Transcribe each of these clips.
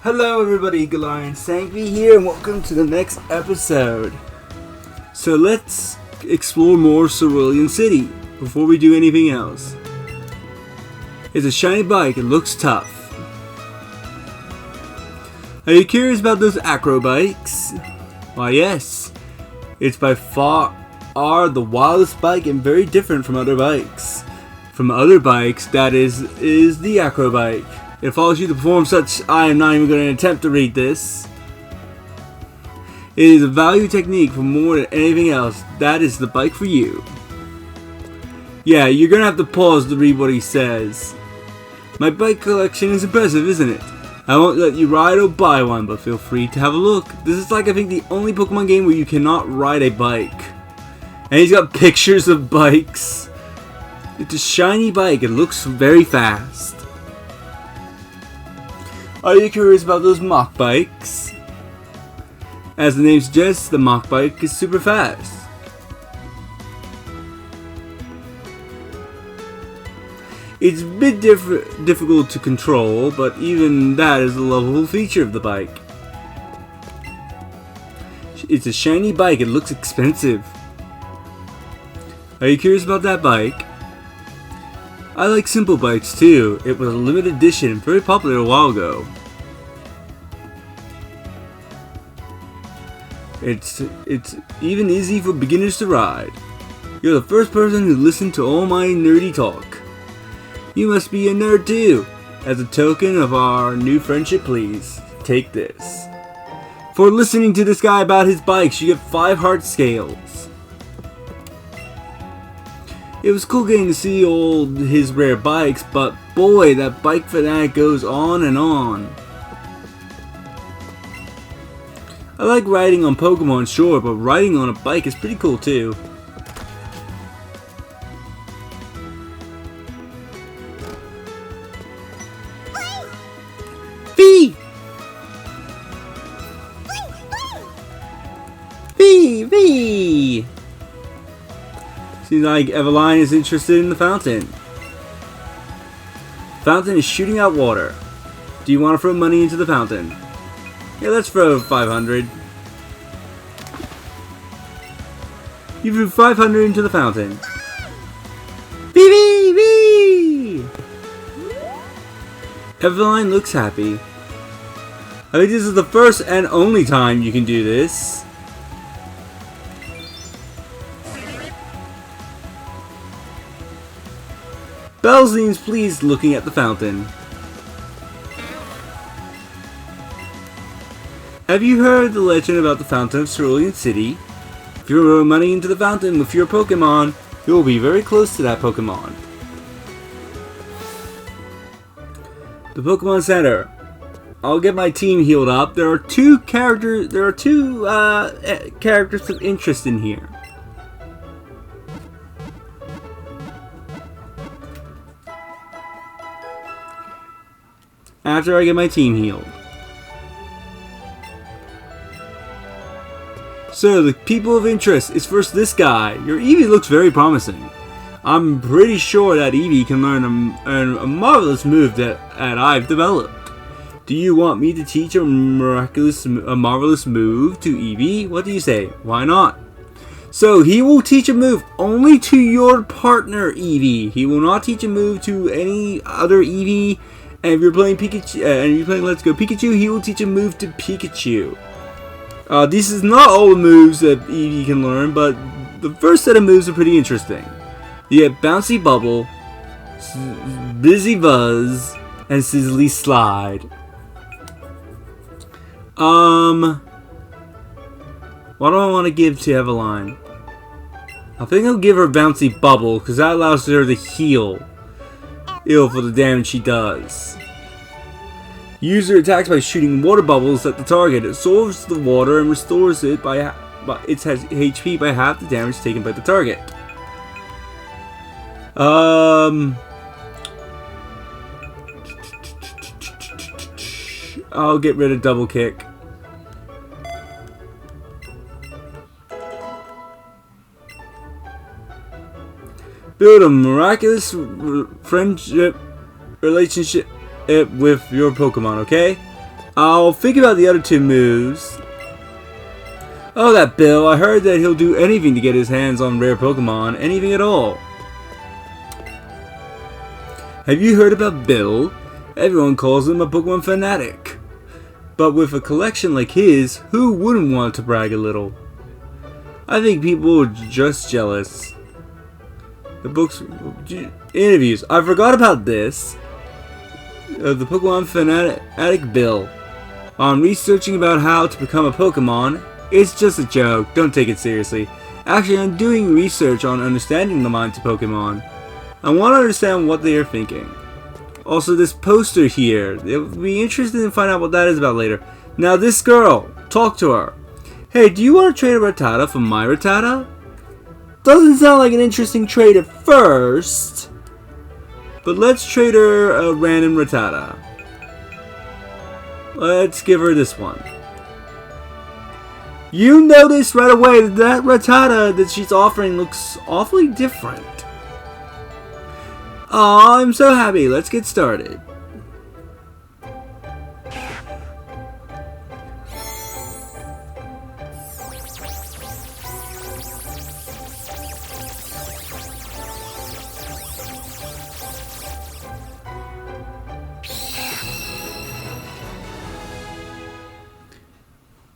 Hello everybody, Galarian Sankby here and welcome to the next episode. So let's explore more Cerulean City before we do anything else. It's a shiny bike, it looks tough. Are you curious about those acro bikes? Why yes, it's by far the wildest bike and very different from other bikes. From other bikes, that is the acro bike. It follows you to perform such. I am not even going to attempt to read this. It is a value technique for more than anything else. That is the bike for you. Yeah, you're going to have to pause to read what he says. My bike collection is impressive, isn't it? I won't let you ride or buy one, but feel free to have a look. This is like I think the only Pokemon game where you cannot ride a bike. And he's got pictures of bikes. It's a shiny bike. It looks very fast. Are you curious about those mock bikes? As the name suggests, the mock bike is super fast. It's a bit difficult to control, but even that is a lovable feature of the bike. It's a shiny bike, it looks expensive. Are you curious about that bike? I like simple bikes too. It was a limited edition, very popular a while ago. It's even easy for beginners to ride. You're the first person who listened to all my nerdy talk. You must be a nerd too. As a token of our new friendship, please take this. For listening to this guy about his bikes, you get 5 heart scales. It was cool getting to see all his rare bikes, but boy, that bike fanatic goes on and on. I like riding on Pokemon, sure, but riding on a bike is pretty cool too. Eevee! Eevee! Seems like Eveline is interested in the fountain. Fountain is shooting out water. Do you want to throw money into the fountain? Yeah, let's throw 500. You threw 500 into the fountain. Eevee! Eveline looks happy. I think this is the first and only time you can do this. Belle seems pleased looking at the fountain. Have you heard the legend about the fountain of Cerulean City? If you throw money into the fountain with your Pokemon, you will be very close to that Pokemon. The Pokemon Center. I'll get my team healed up. There are two characters of interest in here. After I get my team healed. So the people of interest is first this guy. Your Eevee looks very promising. I'm pretty sure that Eevee can learn a marvelous move that I've developed. Do you want me to teach a marvelous move to Eevee? What do you say? Why not? So he will teach a move only to your partner Eevee. He will not teach a move to any other Eevee. And if you're playing Pikachu, and you're playing Let's Go Pikachu, he will teach a move to Pikachu. This is not all the moves that Eevee can learn, but the first set of moves are pretty interesting. You get Bouncy Bubble, Busy Buzz, and Sizzly Slide. What do I want to give to Eveline? I think I'll give her Bouncy Bubble, because that allows her to heal. For the damage she does. User attacks by shooting water bubbles at the target. It absorbs the water and restores it by its HP by half the damage taken by the target. I'll get rid of Double Kick. Build a miraculous friendship relationship with your Pokemon, okay? I'll think about the other two moves. Oh, that Bill. I heard that he'll do anything to get his hands on rare Pokemon. Anything at all. Have you heard about Bill? Everyone calls him a Pokemon fanatic. But with a collection like his, who wouldn't want to brag a little? I think people are just jealous. The books... Interviews. I forgot about this. The Pokemon fanatic Bill. On researching about how to become a Pokemon. It's just a joke. Don't take it seriously. Actually, I'm doing research on understanding the minds of Pokemon. I want to understand what they are thinking. Also, this poster here. It would be interesting to find out what that is about later. Now, this girl. Talk to her. Hey, do you want to trade a Rattata for my Rattata? Doesn't sound like an interesting trade at first. But let's trade her a random Rattata. Let's give her this one. You notice right away that that Rattata that she's offering looks awfully different. Aw, I'm so happy. Let's get started.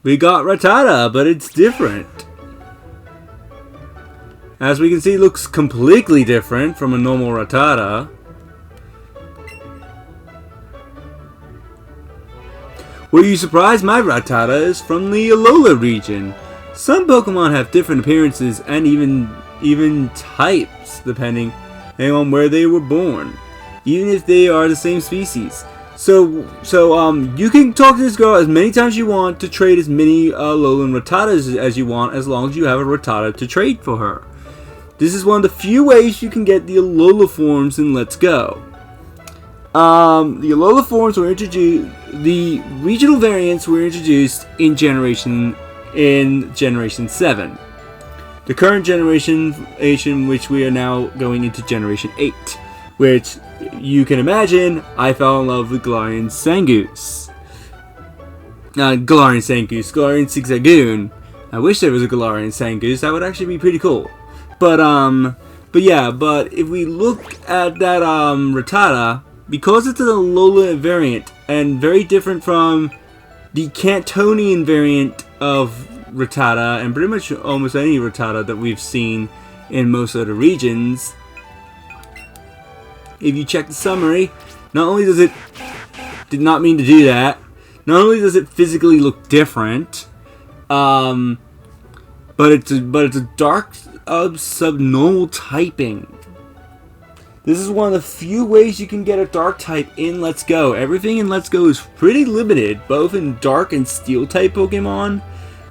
We got Rattata, but it's different. As we can see, it looks completely different from a normal Rattata. Were you surprised? My Rattata is from the Alola region. Some Pokemon have different appearances and even types depending on where they were born, even if they are the same species. So you can talk to this girl as many times as you want to trade as many Alolan Rattatas as you want, as long as you have a Rattata to trade for her. This is one of the few ways you can get the Alola forms in Let's Go. The Alola forms were introduced. The regional variants were introduced in Generation 7. The current generation, which we are now going into Generation 8, which you can imagine, I fell in love with Galarian Zangoose. Galarian Zigzagoon. I wish there was a Galarian Zangoose. That would actually be pretty cool. But if we look at that Rattata, because it's an Alola variant and very different from the Cantonian variant of Rattata and pretty much almost any Rattata that we've seen in most other regions. If you check the summary, not only does it, did not mean to do that, not only does it physically look different, but it's a dark subnormal typing. This is one of the few ways you can get a dark type in Let's Go. Everything in Let's Go is pretty limited, both in dark and steel type Pokemon.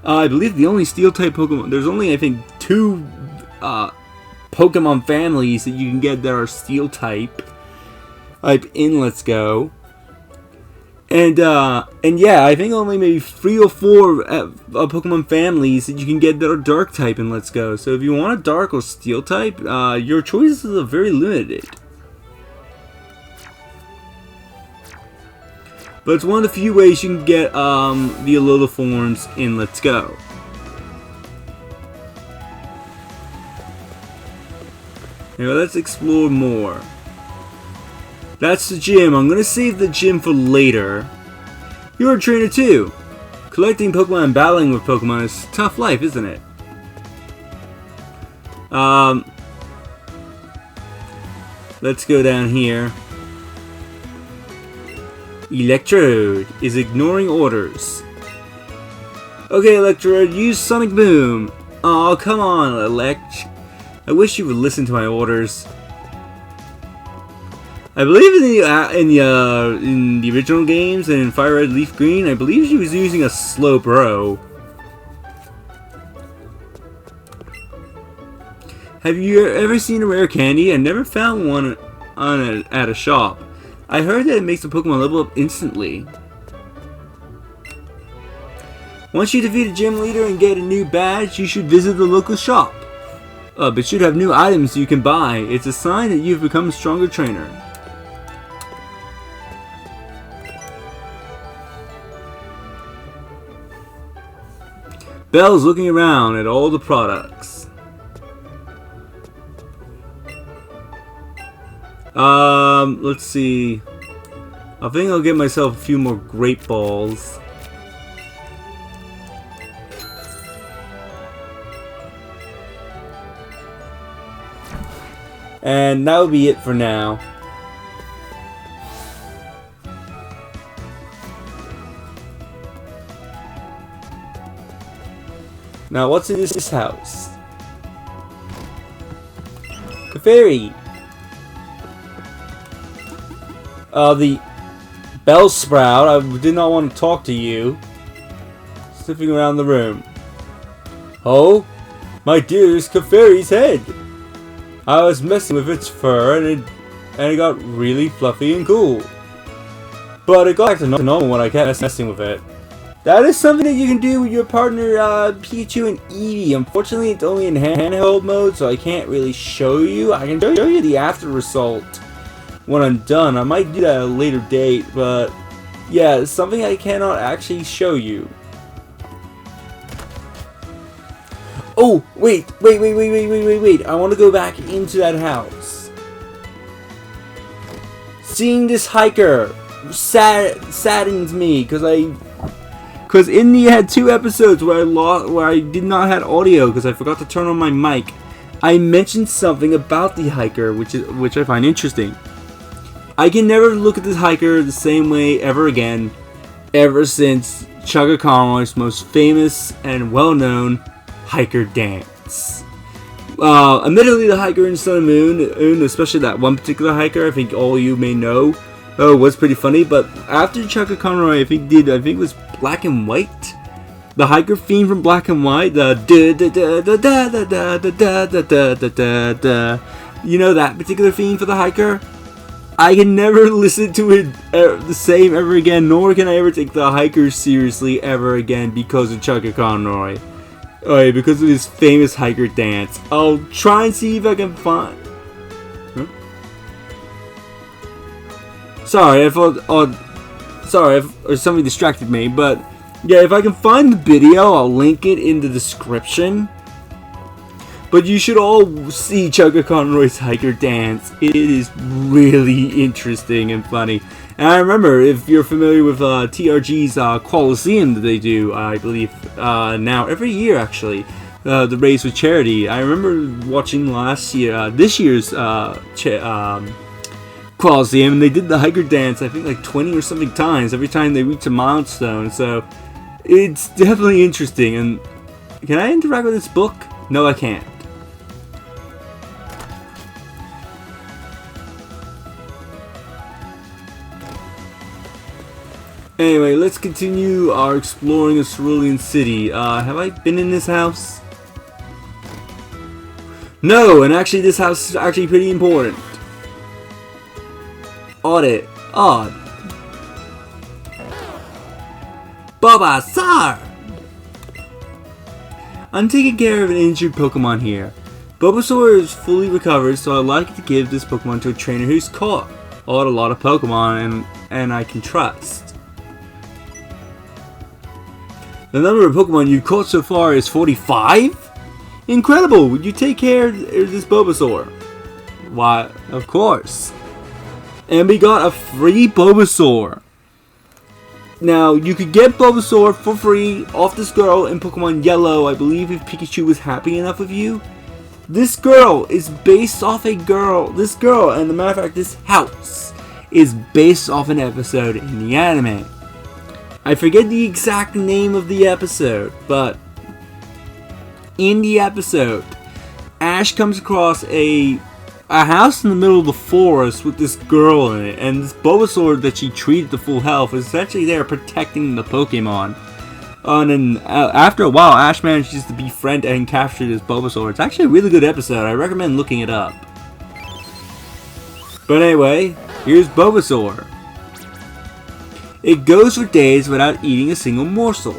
I believe the only steel type Pokemon, there's only I think 2 Pokemon families that you can get that are steel type in Let's Go. And yeah, I think only maybe 3 or 4 Pokemon families that you can get that are dark type in Let's Go. So if you want a dark or steel type, your choices are very limited. But it's one of the few ways you can get the Alola forms in Let's Go. Anyway, let's explore more. That's the gym. I'm gonna save the gym for later. You're a trainer too. Collecting Pokemon and battling with Pokemon is a tough life, isn't it? Let's go down here. Electrode is ignoring orders. Okay, Electrode, use Sonic Boom. Oh, come on, Elect. I wish you would listen to my orders. I believe in the original games and in Fire Red Leaf Green, I believe she was using a Slowbro. Have you ever seen a rare candy? I never found one at a shop. I heard that it makes the Pokemon level up instantly. Once you defeat a gym leader and get a new badge, you should visit the local shop. It should have new items you can buy. It's a sign that you've become a stronger trainer. Belle's looking around at all the products. Let's see. I think I'll get myself a few more great balls. And that would be it for now. Now, what's in this house? Clefairy. The Bellsprout. I did not want to talk to you. Sniffing around the room. Oh, my dearest Clefairy's head. I was messing with its fur and it got really fluffy and cool. But it got back to normal when I kept messing with it. That is something that you can do with your partner Pikachu and Eevee. Unfortunately, it's only in handheld mode, so I can't really show you. I can show you the after result when I'm done. I might do that at a later date, but yeah, it's something I cannot actually show you. Oh, wait. I want to go back into that house. Seeing this hiker saddens me because in the had 2 episodes where I did not have audio because I forgot to turn on my mic. I mentioned something about the hiker, which I find interesting. I can never look at this hiker the same way ever again, ever since Chugga Conroy's most famous and well-known hiker dance. Admittedly, the hiker in Sun and Moon, especially that one particular hiker, I think all you may know, was pretty funny. But after Chugga Conroy, I think it was Black and White, the hiker theme from Black and White, the you know, that particular theme for the hiker. I can never listen to it the same ever again, nor can I ever take the hiker seriously ever again because of Chugga Conroy. Alright, because of his famous hiker dance. I'll try and see if I can find... Huh? Sorry, I thought... sorry if something distracted me, but... yeah, if I can find the video, I'll link it in the description. But you should all see Chugga Conroy's hiker dance. It is really interesting and funny. And I remember, if you're familiar with TRG's Coliseum that they do, I believe, now every year actually, the race with charity. I remember watching this year's Coliseum, and they did the hiker dance, I think like 20 or something times every time they reach a milestone. So it's definitely interesting. And can I interact with this book? No, I can't. Anyway, let's continue our exploring of Cerulean City. Have I been in this house? No, and actually this house is actually pretty important. Odd. Bulbasaur! I'm taking care of an injured Pokemon here. Bulbasaur is fully recovered, so I'd like to give this Pokemon to a trainer who's caught a lot of Pokemon and I can trust. The number of Pokemon you've caught so far is 45? Incredible! Would you take care of this Bulbasaur? Why, of course. And we got a free Bulbasaur. Now, you could get Bulbasaur for free off this girl in Pokemon Yellow, I believe, if Pikachu was happy enough with you. This girl is based off a girl. This girl, and as a matter of fact, this house is based off an episode in the anime. I forget the exact name of the episode, but in the episode, Ash comes across a house in the middle of the forest with this girl in it, and this Bulbasaur that she treated to full health is essentially there protecting the Pokemon. And then after a while, Ash manages to befriend and capture this Bulbasaur. It's actually a really good episode. I recommend looking it up. But anyway, here's Bulbasaur. It goes for days without eating a single morsel.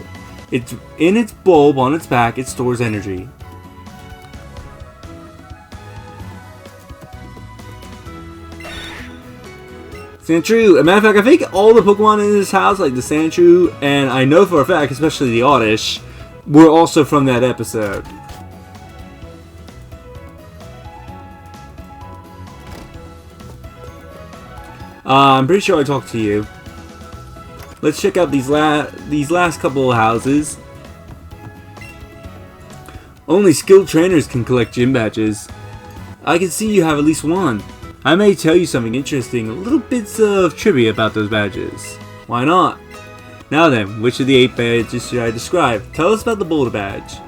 It's in its bulb on its back, it stores energy. Sandshrew. As a matter of fact, I think all the Pokemon in this house, like the Sandshrew, and I know for a fact, especially the Oddish, were also from that episode. I'm pretty sure I talked to you. Let's check out these last couple of houses. Only skilled trainers can collect gym badges. I can see you have at least one. I may tell you something interesting, little bits of trivia about those badges. Why not? Now then, which of the 8 badges should I describe? Tell us about the Boulder badge.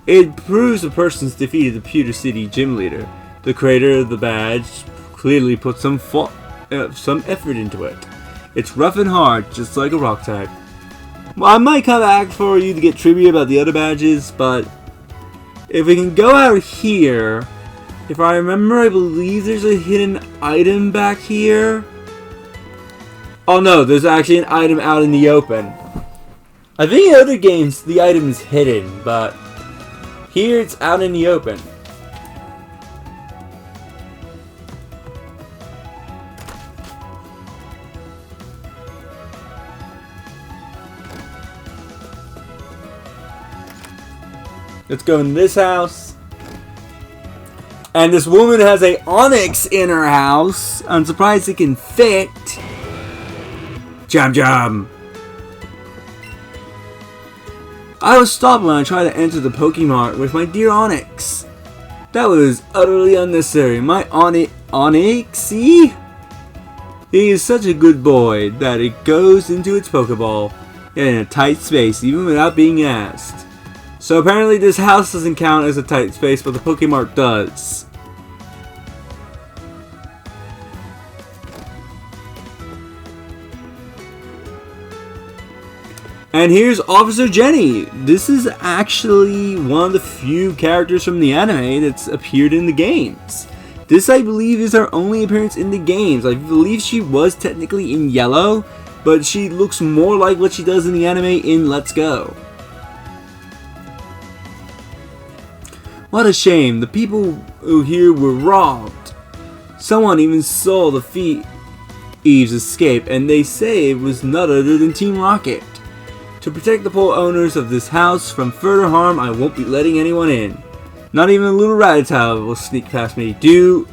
It proves a person's defeated the Pewter City gym leader. The creator of the badge clearly put some effort into it. It's rough and hard, just like a rock type. Well, I might come back for you to get trivia about the other badges, but if we can go out here, if I remember, I believe there's a hidden item back here. Oh no, there's actually an item out in the open. I think in other games the item is hidden, but here it's out in the open. Let's go in this house. And this woman has a onyx in her house. I'm surprised it can fit. Jam jam. I was stopped when I tried to enter the Pokemart with my dear Onyx. That was utterly unnecessary. My Onyxy? He is such a good boy that it goes into its Pokeball in a tight space even without being asked. So apparently this house doesn't count as a tight space, but the Pokemart does. And here's Officer Jenny. This is actually one of the few characters from the anime that's appeared in the games. This, I believe, is her only appearance in the games. I believe she was technically in Yellow, but she looks more like what she does in the anime in Let's Go. What a shame. The people who here were robbed. Someone even saw the Eevee's escape, and they say it was none other than Team Rocket. To protect the poor owners of this house from further harm, I won't be letting anyone in. Not even a little Rattata will sneak past me. Do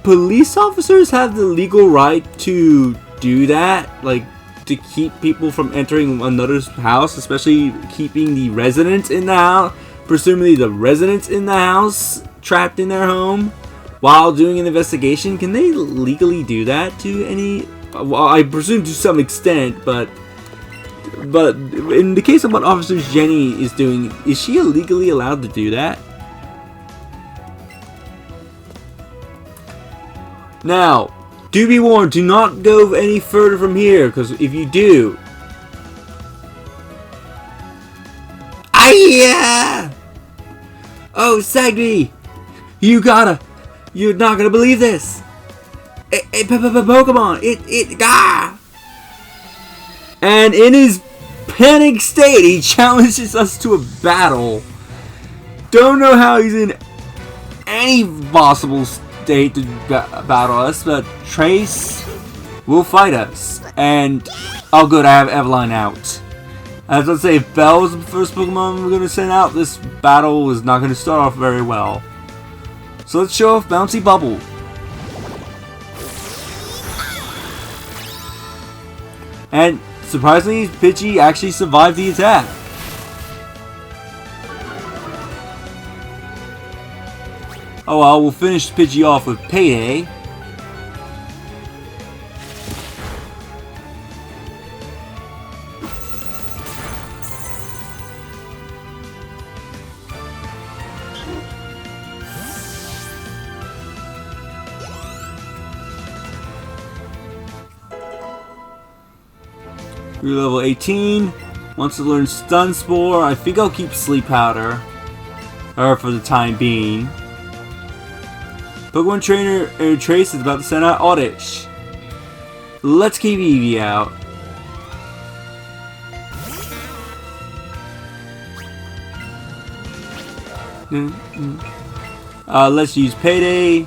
police officers have the legal right to do that? Like, to keep people from entering another's house, especially keeping the residents in the house, presumably the residents in the house trapped in their home while doing an investigation? Can they legally do that to any... Well, I presume to some extent, but in the case of what Officer Jenny is doing, is she illegally allowed to do that? Now, do be warned, do not go any further from here, because if you do... Ayya! Oh, Sagri! You're not gonna believe this! Pokemon! And in his panic state, he challenges us to a battle. Don't know how he's in any possible state to battle us, but Trace will fight us. And, oh good, I have Eveline out. As I say, if Bell was the first Pokemon we're going to send out, this battle is not going to start off very well. So let's show off Bouncy Bubble. And surprisingly, Pidgey actually survived the attack. Oh well, we'll finish Pidgey off with Payday. We're level 18. Wants to learn Stun Spore. I think I'll keep Sleep Powder. Or for the time being. Pokemon Trainer Trace is about to send out Oddish. Let's keep Eevee out. Let's use Payday.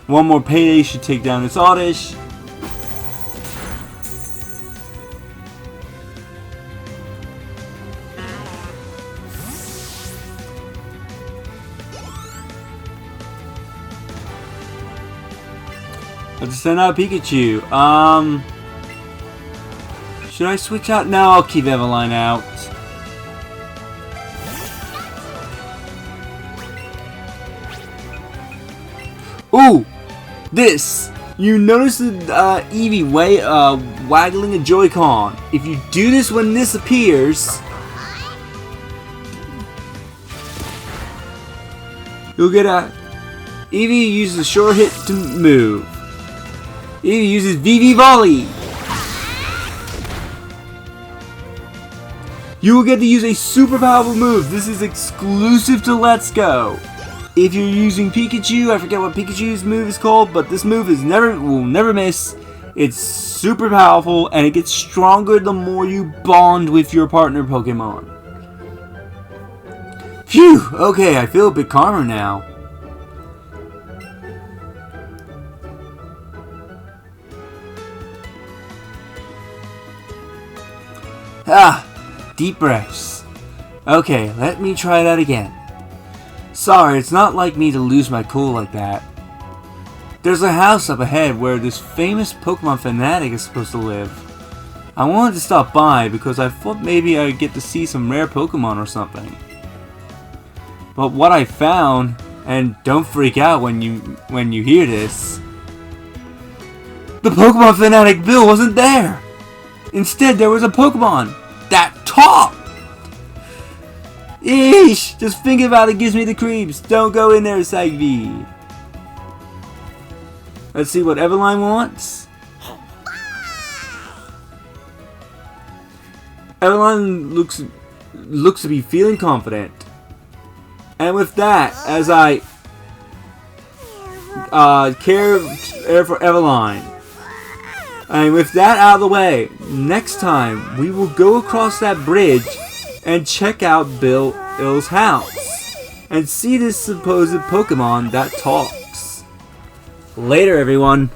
One more payday should take down this Oddish. Let's send out Pikachu. Should I switch out? No, I'll keep Eveline out. Ooh! This! You notice the Eevee waggling a Joy-Con. If you do this when this appears, you'll get a... Eevee uses a short hit to move. Eevee uses VV Volley. You will get to use a super powerful move. This is exclusive to Let's Go. If you're using Pikachu, I forget what Pikachu's move is called, but this move will never miss. It's super powerful, and it gets stronger the more you bond with your partner Pokemon. Phew! Okay, I feel a bit calmer now. Deep breaths. Okay, let me try that again. Sorry, it's not like me to lose my cool like that. There's a house up ahead where this famous Pokemon fanatic is supposed to live. I wanted to stop by because I thought maybe I'd get to see some rare Pokemon or something. But what I found, and don't freak out when you hear this, the Pokemon fanatic Bill wasn't there! Instead, there was a Pokemon that talked! Eesh! Just thinking about it gives me the creeps. Don't go in there, Sagvi. Let's see what Eveline wants. Eveline looks to be feeling confident. And with that, as I care for Eveline, and with that out of the way, next time we will go across that bridge and check out Bill's house and see this supposed Pokemon that talks. Later, everyone.